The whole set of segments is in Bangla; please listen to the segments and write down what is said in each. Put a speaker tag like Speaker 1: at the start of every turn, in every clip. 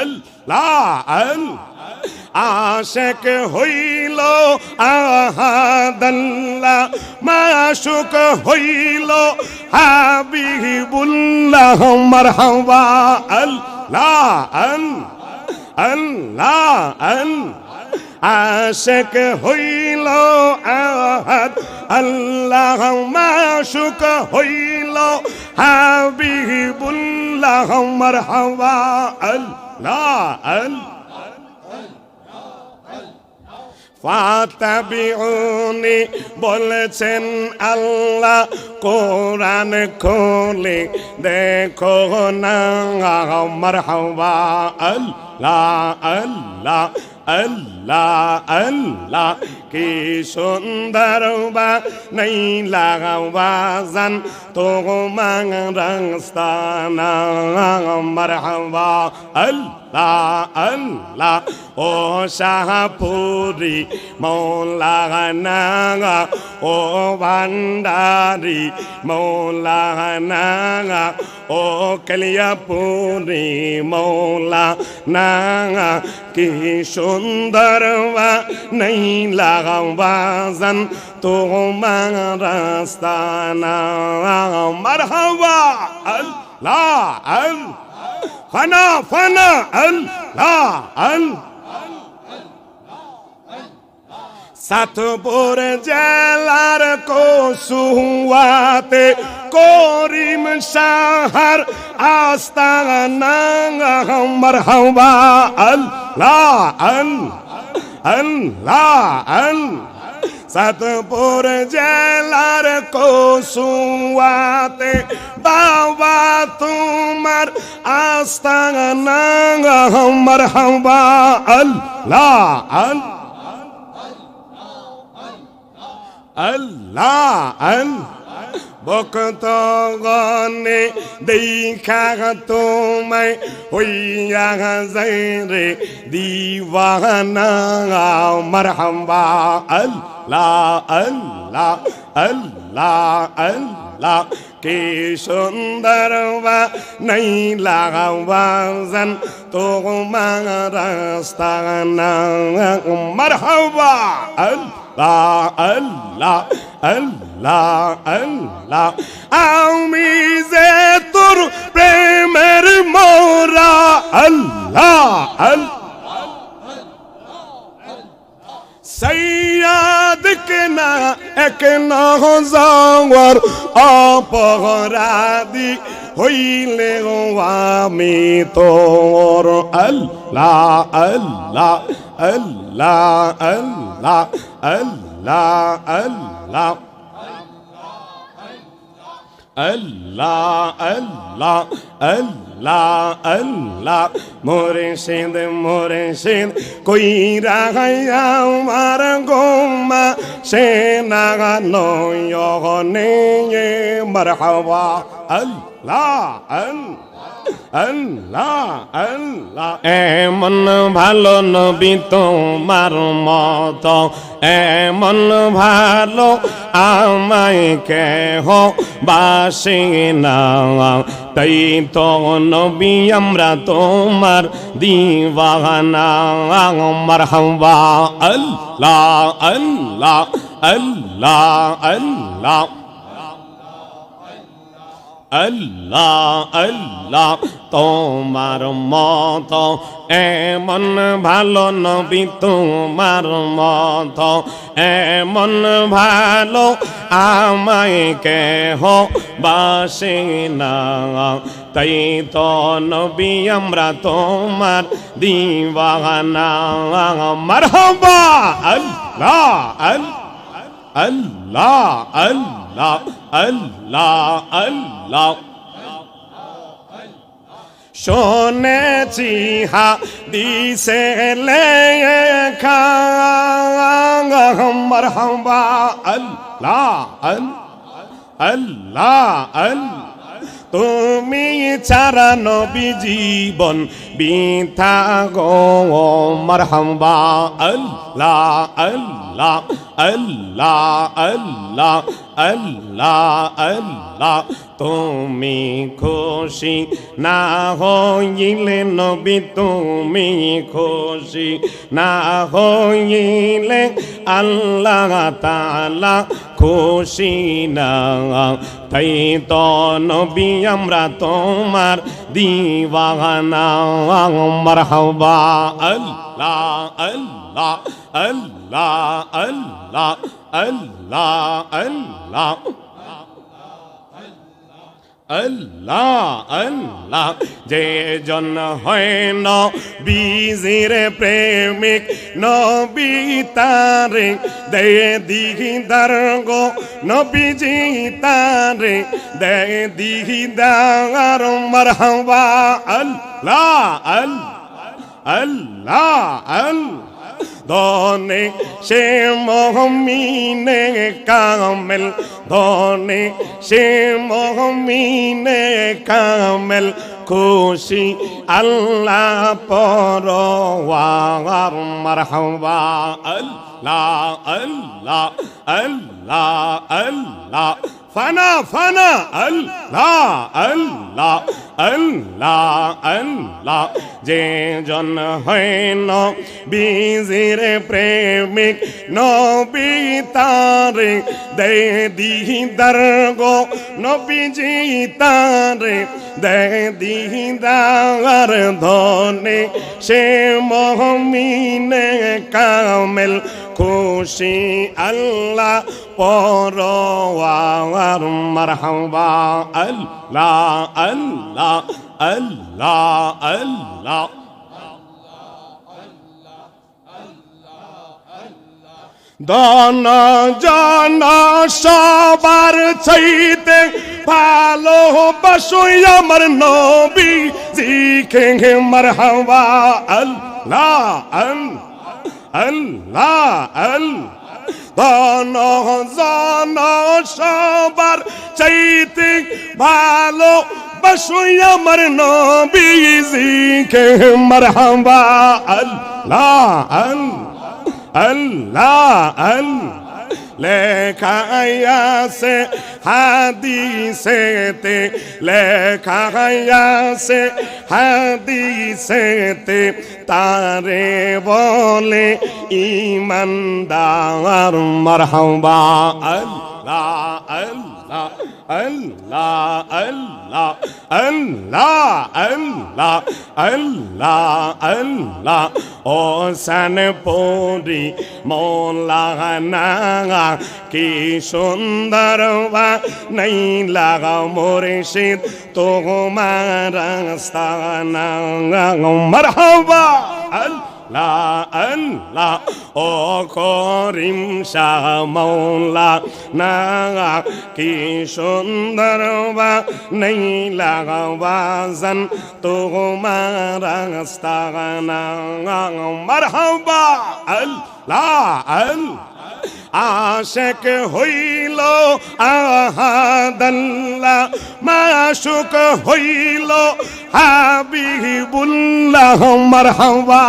Speaker 1: আল্লাহ আল্লাহ আশেক হইল আহাদাল্লাহ মাশুক হইল হাবিবুল্লাহ মারহাবা আল্লাহ আল্লাহ আল্লাহ আশেক হইল আহাদ আল্লাহ মাশুক হইল হাবিবুল্লাহ মারহাবা আল্লাহ আল্লাহ ফাতাবিউনি বলেছেন আল্লাহ কোরআন খুলে দেখো না মারহাবা আল্লাহ আল্লাহ আল্লাহ আল্লাহ কি সুন্দর বা নাই লাগাবাজান তোমার রাস্তানা মারহাবা আল্লাহ আল্লাহ ও শাহপুরি মৌলানা ও ভান্ডারি মৌলানা ও কলিয়াপুরি মৌলানা কি সুন্দর নাই লাগাবাজান তোমার রাস্তানা মারহাবা আল্লাহ আল্লাহ ফানা ফানা আল্লাহ আল্লাহ সাতপুর জেলার কসুয়াতে করিম শাহর আস্তানা মারহাবা আল্লাহ আল্লাহ আল্লাহ সাতপুর জেলার কসুয়াতে বাবা তোমার আস্তানা মারহাবা আল্লাহ আল্লাহ আল্লাহ ভক্তগণে দেখা তোমায় হইয়া যায় রে দিওয়ানা মারহাবা আল্লাহ আল্লাহ আল্লাহ আল্লাহ কে সুন্দর নাই লাগাবাজান তোমার রাস্তানা মারহাবা আল্লাহ আল্লাহ আল্লাহ আল্লাহ আমি যে তোর প্রেমের মোরা আল্লাহ আল্লাহ সৈয়দ কে না এক নজর অপরাধী হইলে আমি তোর আল্লাহ আল্লাহ আল্লাহ আল্লাহ আল্লাহ আল্লাহ আল্লাহ আল্লাহ আল্লাহ আল্লাহ মুর্শিদ মুর্শিদ কইরা আমার গোমা সে না নয়নে মারহাবা আল্লাহ আল্লাহ আল্লাহ এমন ভালো নবী তোমার মত এমন ভালো আমায় কেহ বাসে না তাই তো নবী আমরা তোমার দিওয়ানা মারহাবা আল্লাহ আল্লাহ আল্লাহ আল্লাহ আল্লাহ আল্লাহ তোমার মত এমন ভালো নবী তোমার মত এমন ভালো আমায় কেহ বাসে না তাই তো নবী আমরা তোমার দিওয়ানা মারহাবা আল্লাহ আল্লাহ আল্লাহ আল্লাহ আল্লাহ শুনেছি হাদিসে লেখা মারহাবা আল্লাহ আল্লাহ আল্লাহ তুমি ছাড়া নবী জীবন বিথা গো মারহাবা আল্লাহ আল্লাহ আল্লাহ আল্লাহ আল্লাহ আল্লাহ তুমি খুশি না হইলে নবী তুমি খুশি না হইলে আল্লাহ তাআলা খুশি না তাই তো নবী আমরা তোমার দিওয়ানা মারহাবা আল্লাহ আল্লাহ আল্লাহ আল্লাহ আল্লাহ আল্লাহ আল্লাহ আল্লাহ যে জন হয় নবীর প্রেমিক নবী তারে দে দিদার গো নবীজি তারে দে দিদার মারহাবা আল্লাহ আল্লাহ আল্লাহ আল্লাহ ধনে সে মুমিনে কামেল ধনে সে মুমিনে কামেল খুশি আল্লাহ পরওয়ার মারহাবা আল্লাহ আল্লাহ আল্লাহ আল্লাহ ফানা ফানা আল্লাহ আল্লাহ আল্লাহ আল্লাহ যে জন হয় নবীর প্রেমিক নবী তারে দে দিদার গো নবীজি তারে দে দিদার ধনে সে মুমিনে কামেল খুশি আল্লাহ পরওয়ার মারহাবা আল্লাহ আল্লাহ আল্লাহ আল্লাহ দন জন সবার চাইতে ভালোবাসো আমার নবী জিকে মারহাবা আল্লাহ আল্লাহ আল্লাহ ধন জন সবার চাইতে ভালো বাসুই আমার নবীজিকে মারহাবা আল্লাহ আল্লাহ আল্লাহ লেখা আছে হাদিসেতে লেখা আছে হাদিসেতে তারে বলে ঈমানদার মারহাবা আল্লাহ আল্লাহ আল্লাহ আল্লাহ আল্লাহ আল্লাহ আল্লাহ আল্লাহ ও সানপুরি মৌলানা কি সুন্দর বা নাই লাগা মুর্শিদ তোমার আস্তানা মারহাবা আল্লাহ আল্লাহ ও করিম শাহ মৌলা না কি সুন্দর বা নাই লাগাবাজান তোমার আস্তানা মারহাবা আল্লাহ আল্লাহ আশিক হইল আহাদাল্লাহ মাশুক হইল হাবিবুল্লাহ মারহাবা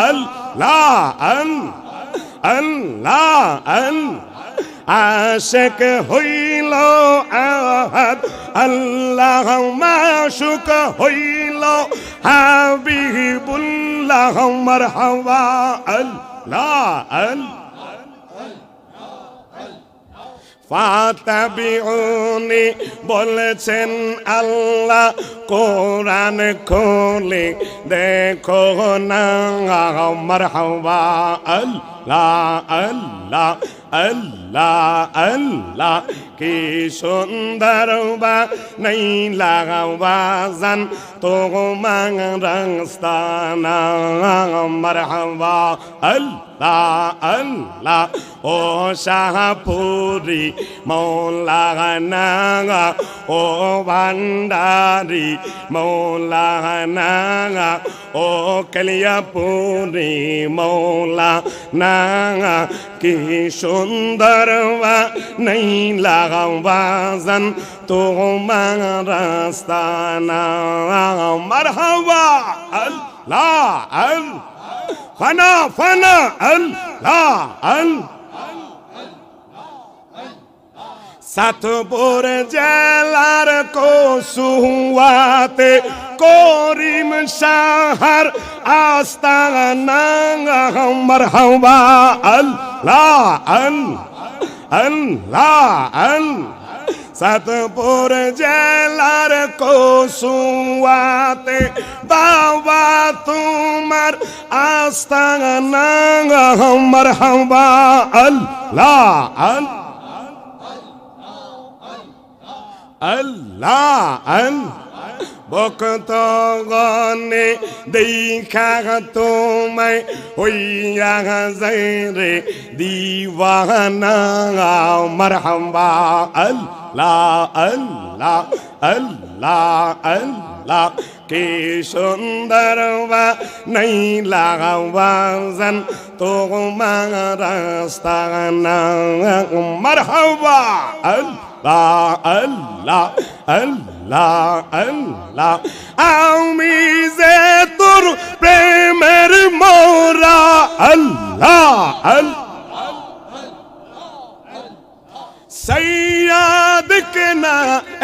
Speaker 1: আল্লাহ আল্লাহ আশিক হইল আহাদ আল্লাহ মাশুক হইল হাবিবুল্লাহ মারহাবা আল্লাহ ফাতাবিউনি বলেছেন আল্লাহ কোরআন খুলে দেখো না মারহাবা আল্লাহ আল্লাহ আল্লাহ আল্লাহ কি সুন্দর বা নাই লাগাবাজান তোমার রাস্তানা মারহাবা আল্লাহ আল্লাহ ও শাহপুরি মৌলানা ও ভান্ডারি মৌলানা ও কলিয়াপুরি মৌলানা কি সুন্দর নাই লাগাবাজান তোমার রাস্তানা মারহাবা আল্লাহ ফানা ফানা আল্লাহ সাতপুর জেলার কসুয়াতে করিম শাহর আস্তানা মারহাবা আল্লাহ আল্লাহ আল্লাহ সাতপুর জেলার কসুয়াতে বাবা তোমার আস্তানা মারহাবা আল্লাহ আল্লাহ ভক্তগণে দেখা তোমায় হইয়া যায় রে দিওয়ানা মারহাবা আল্লাহ আল্লাহ আল্লাহ আল্লাহ কে সুন্দর নাই লাগাবাজান তোমার রাস্তানা মারহাবা আল্লাহ আল্লাহ আল্লাহ আল্লাহ আমি যে তোর প্রেমের মোরা আল্লাহ আল্লাহ সৈয়দ কে না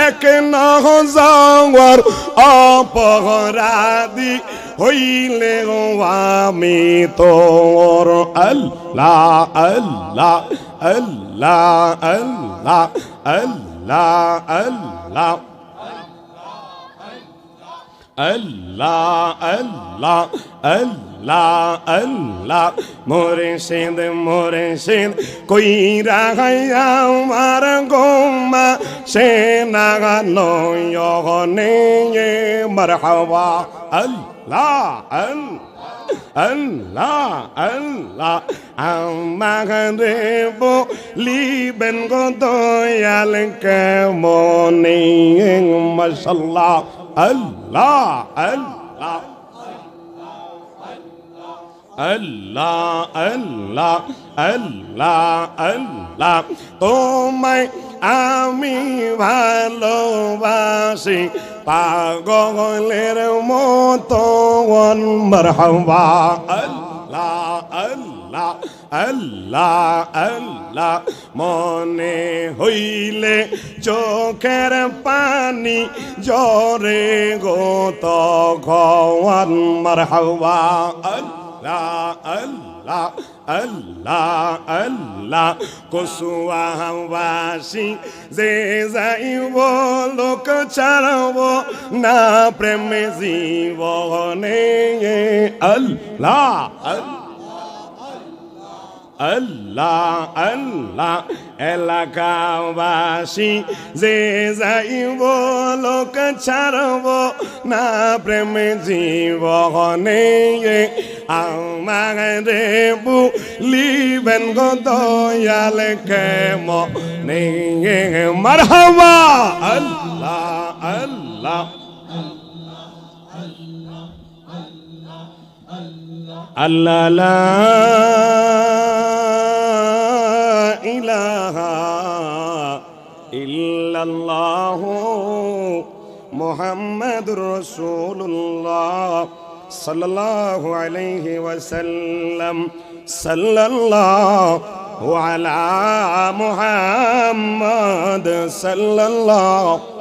Speaker 1: এক নজর অপরাধী হইলে আমি তোর আল্লাহ আল্লাহ আল্লাহ আল্লাহ আল্লাহ আল্লাহ আল্লাহ আল্লাহ আল্লাহ আল্লাহ মুর্শিদ মুর্শিদ কইরা আমার গোমা সে নাগা নয়নে মারহাবা আল্লাহ আল্লাহ আল্লাহ আমারে বলিবেন গো দয়াল কেমনে মাশাআল্লাহ আল্লাহ আল্লাহ আল্লাহ আল্লাহ আল্লাহ আল্লাহ তোমায় আমি ভালোবাসি পাগলের মতো মারহাবা আল্লাহ আল্লাহ আল্লাহ আল্লাহ মনে হইলে চোখের পানি জরে গো তখন মারহাবা আল্লাহ আল্লাহ আল্লাহ আল্লাহ কসুয়াবাসী যে যাইব লোক ছাড়ব না প্রেমে জীবনে আল্লাহ আল্লাহ আল্লাহ এলাকাবাসী যে যাইব লোক ছাড়ব না প্রেমে জীবনে আমারে বলিবেন গো দয়াল কেমনে মারহাবা আল্লাহ আল্লাহ আল্লাহ লা ইলাহা ইল্লাল্লাহু মুহাম্মাদুর রাসূলুল্লাহ সাল্লাল্লাহু আলাইহি ওয়াসাল্লাম সাল্লাল্লাহু আলা মুহাম্মাদ সাল্লাল্লাহু